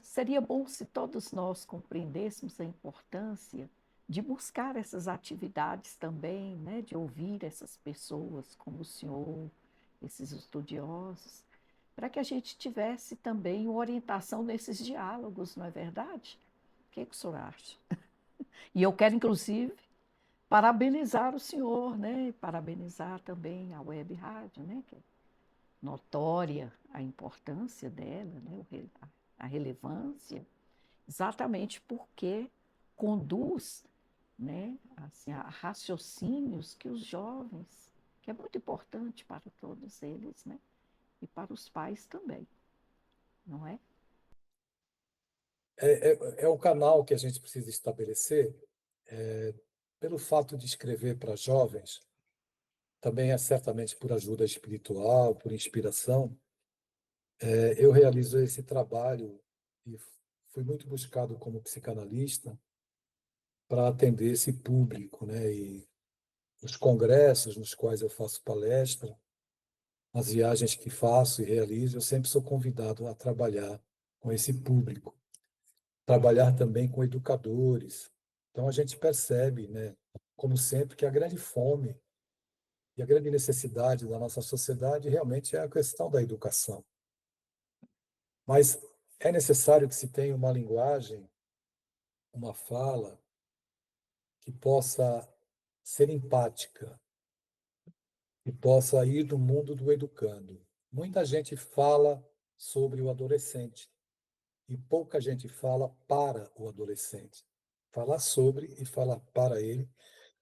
seria bom se todos nós compreendêssemos a importância de buscar essas atividades também, né, de ouvir essas pessoas como o senhor, esses estudiosos, para que a gente tivesse também uma orientação nesses diálogos, não é verdade? O que que o senhor acha? E eu quero, inclusive, parabenizar o senhor, né? Parabenizar também a Web Rádio, né? Que é notória a importância dela, né? A relevância, exatamente porque conduz, né? Assim, a raciocínios que os jovens, que é muito importante para todos eles, né? E para os pais também, não é? É um canal que a gente precisa estabelecer, pelo fato de escrever para jovens, também é certamente por ajuda espiritual, por inspiração. Eu realizo esse trabalho e fui muito buscado como psicanalista para atender esse público, né? E os congressos nos quais eu faço palestra, as viagens que faço e realizo, eu sempre sou convidado a trabalhar com esse público, trabalhar também com educadores. Então a gente percebe, né, como sempre, que a grande fome e a grande necessidade da nossa sociedade realmente é a questão da educação. Mas é necessário que se tenha uma linguagem, uma fala que possa ser empática e possa ir do mundo do educando. Muita gente fala sobre o adolescente e pouca gente fala para o adolescente. Falar sobre e falar para ele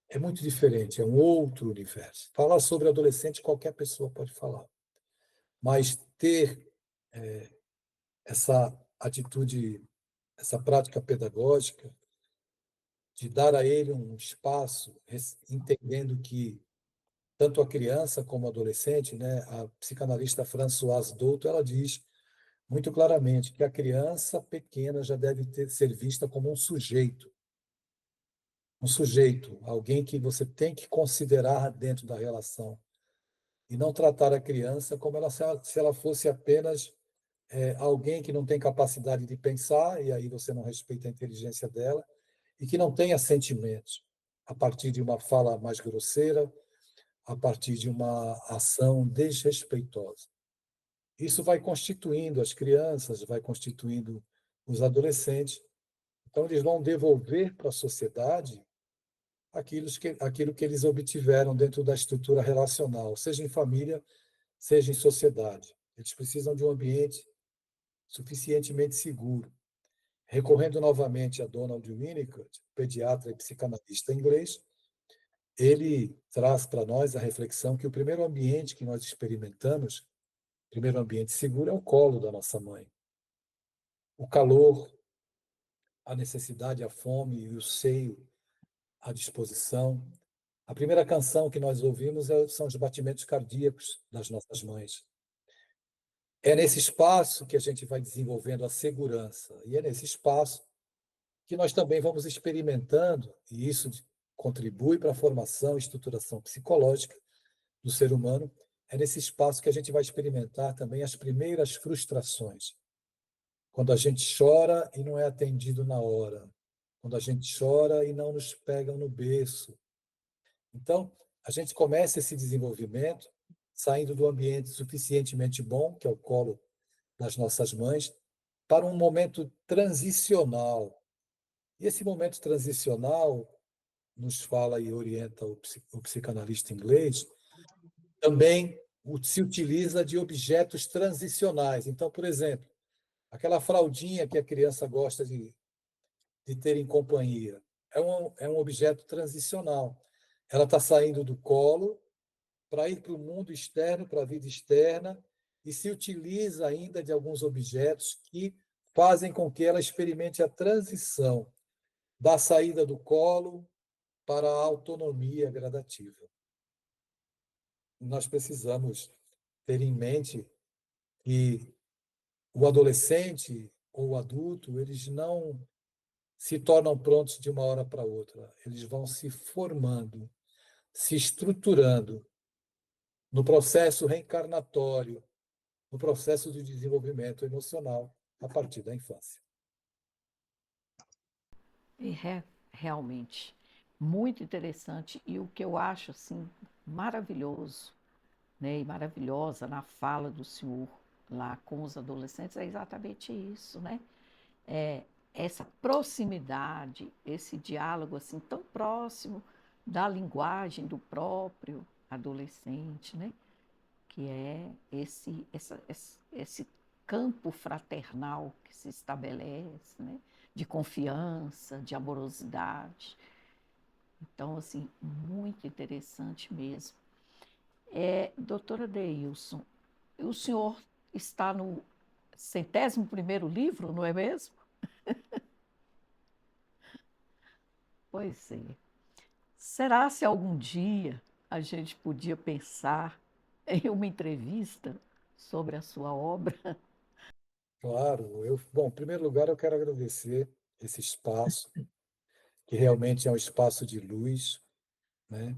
é muito diferente, é um outro universo. Falar sobre o adolescente qualquer pessoa pode falar, mas ter essa atitude, essa prática pedagógica de dar a ele um espaço, entendendo que tanto a criança como o adolescente, né, a psicanalista Françoise Douto, ela diz muito claramente que a criança pequena já deve ser vista como um sujeito, alguém que você tem que considerar dentro da relação e não tratar a criança como se ela fosse apenas alguém que não tem capacidade de pensar, e aí você não respeita a inteligência dela, e que não tenha sentimentos, a partir de uma fala mais grosseira, a partir de uma ação desrespeitosa. Isso vai constituindo as crianças, vai constituindo os adolescentes. Então, eles vão devolver para a sociedade aquilo que eles obtiveram dentro da estrutura relacional, seja em família, seja em sociedade. Eles precisam de um ambiente suficientemente seguro. Recorrendo novamente a Donald Winnicott, pediatra e psicanalista inglês, ele traz para nós a reflexão que o primeiro ambiente que nós experimentamos, o primeiro ambiente seguro, é o colo da nossa mãe. O calor, a necessidade, a fome e o seio à disposição. A primeira canção que nós ouvimos são os batimentos cardíacos das nossas mães. É nesse espaço que a gente vai desenvolvendo a segurança, e é nesse espaço que nós também vamos experimentando, e isso contribui para a formação e estruturação psicológica do ser humano, é nesse espaço que a gente vai experimentar também as primeiras frustrações. Quando a gente chora e não é atendido na hora, quando a gente chora e não nos pegam no berço. Então, a gente começa esse desenvolvimento saindo do ambiente suficientemente bom, que é o colo das nossas mães, para um momento transicional. E esse momento transicional, nos fala e orienta o psicanalista inglês, também se utiliza de objetos transicionais. Então, por exemplo, aquela fraldinha que a criança gosta de ter em companhia é um objeto transicional. Ela está saindo do colo para ir para o mundo externo, para a vida externa, e se utiliza ainda de alguns objetos que fazem com que ela experimente a transição da saída do colo para a autonomia gradativa. Nós precisamos ter em mente que o adolescente ou o adulto, eles não se tornam prontos de uma hora para outra. Eles vão se formando, se estruturando no processo reencarnatório, no processo de desenvolvimento emocional a partir da infância. E realmente muito interessante e o que eu acho assim maravilhoso, né, e maravilhosa na fala do senhor lá com os adolescentes é exatamente isso, né? É essa proximidade, esse diálogo assim tão próximo da linguagem do próprio adolescente, né? Que é esse campo fraternal que se estabelece, né? De confiança, de amorosidade. Então, assim, muito interessante mesmo. Doutora Deilson, o senhor está no 101º livro, não é mesmo? Pois é. Será se algum dia a gente podia pensar em uma entrevista sobre a sua obra? Claro, bom, em primeiro lugar, eu quero agradecer esse espaço, que realmente é um espaço de luz, né?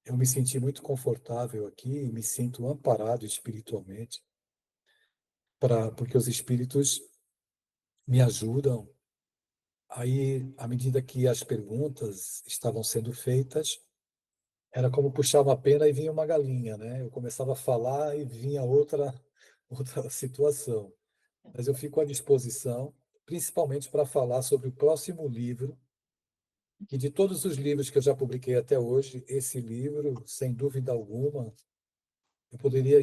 Eu me senti muito confortável aqui e me sinto amparado espiritualmente, porque os espíritos me ajudam. Aí, à medida que as perguntas estavam sendo feitas, era como puxar uma pena e vinha uma galinha, né? Eu começava a falar e vinha outra outra situação. Mas eu fico à disposição, principalmente para falar sobre o próximo livro, que de todos os livros que eu já publiquei até hoje, esse livro, sem dúvida alguma, eu poderia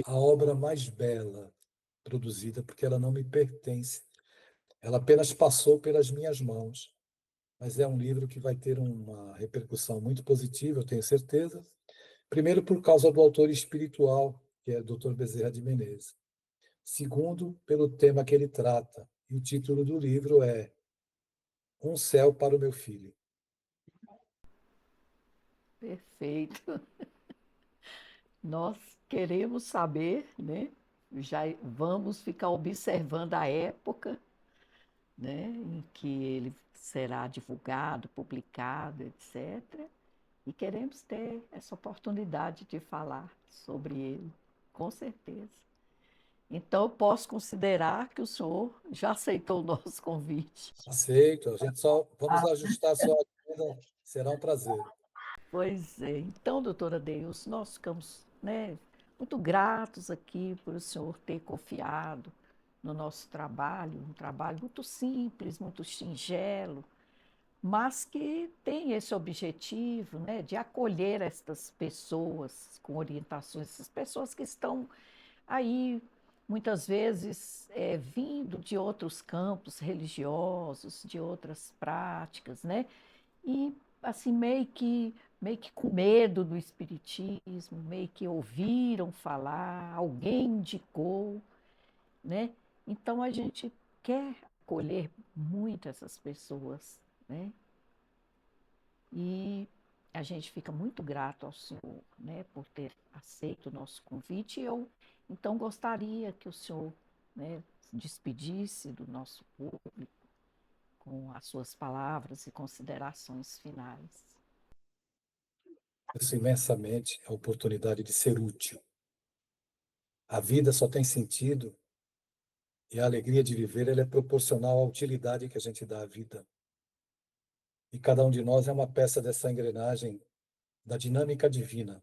a obra mais bela produzida, porque ela não me pertence. Ela apenas passou pelas minhas mãos, mas é um livro que vai ter uma repercussão muito positiva, eu tenho certeza. Primeiro, por causa do autor espiritual, que é o Dr. Bezerra de Menezes. Segundo, pelo tema que ele trata. E o título do livro é Um Céu para o Meu Filho. Perfeito. Nós queremos saber, né? Já vamos ficar observando a época, né, em que ele será divulgado, publicado, etc. E queremos ter essa oportunidade de falar sobre ele, com certeza. Então, eu posso considerar que o senhor já aceitou o nosso convite. Aceito, a gente só vamos ajustar a sua agenda, será um prazer. Pois é. Então, doutora Deus, nós ficamos, né, muito gratos aqui por o senhor ter confiado no nosso trabalho, um trabalho muito simples, muito singelo, mas que tem esse objetivo, né, de acolher estas pessoas com orientações, essas pessoas que estão aí, muitas vezes, vindo de outros campos religiosos, de outras práticas, né? E assim meio que com medo do espiritismo, meio que ouviram falar, alguém indicou, né? Então a gente quer acolher muito essas pessoas, né? E a gente fica muito grato ao senhor, né, por ter aceito o nosso convite. Eu então gostaria que o senhor, né, se despedisse do nosso público com as suas palavras e considerações finais. Isso imensamente a oportunidade de ser útil. A vida só tem sentido e a alegria de viver ela é proporcional à utilidade que a gente dá à vida. E cada um de nós é uma peça dessa engrenagem da dinâmica divina.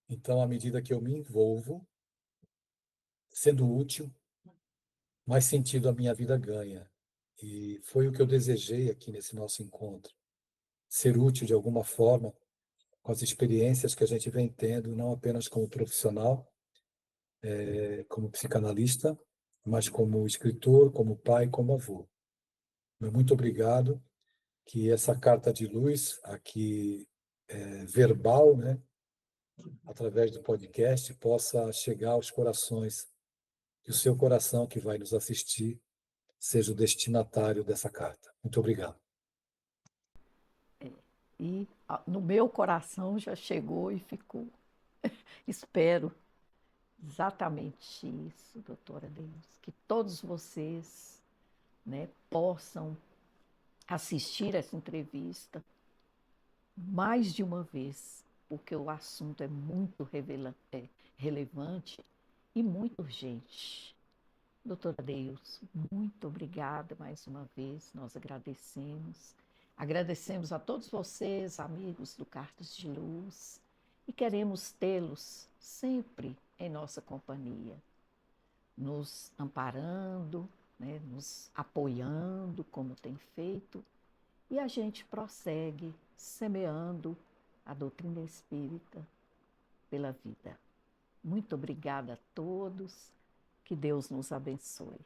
Então, à medida que eu me envolvo, sendo útil, mais sentido a minha vida ganha. E foi o que eu desejei aqui nesse nosso encontro. Ser útil de alguma forma com as experiências que a gente vem tendo, não apenas como profissional, como psicanalista, mas como escritor, como pai, como avô. Muito obrigado, que essa carta de luz aqui verbal, né, através do podcast, possa chegar aos corações, que o seu coração que vai nos assistir seja o destinatário dessa carta. Muito obrigado. E no meu coração já chegou e ficou. Espero, Exatamente isso, doutora Deus. Que todos vocês, né, possam assistir essa entrevista mais de uma vez, porque o assunto é muito relevante e muito urgente. Doutora Deus, muito obrigada mais uma vez, nós agradecemos. Agradecemos a todos vocês, amigos do Cartas de Luz, e queremos tê-los sempre em nossa companhia, nos amparando, né, nos apoiando, como tem feito, e a gente prossegue semeando a doutrina espírita pela vida. Muito obrigada a todos, que Deus nos abençoe.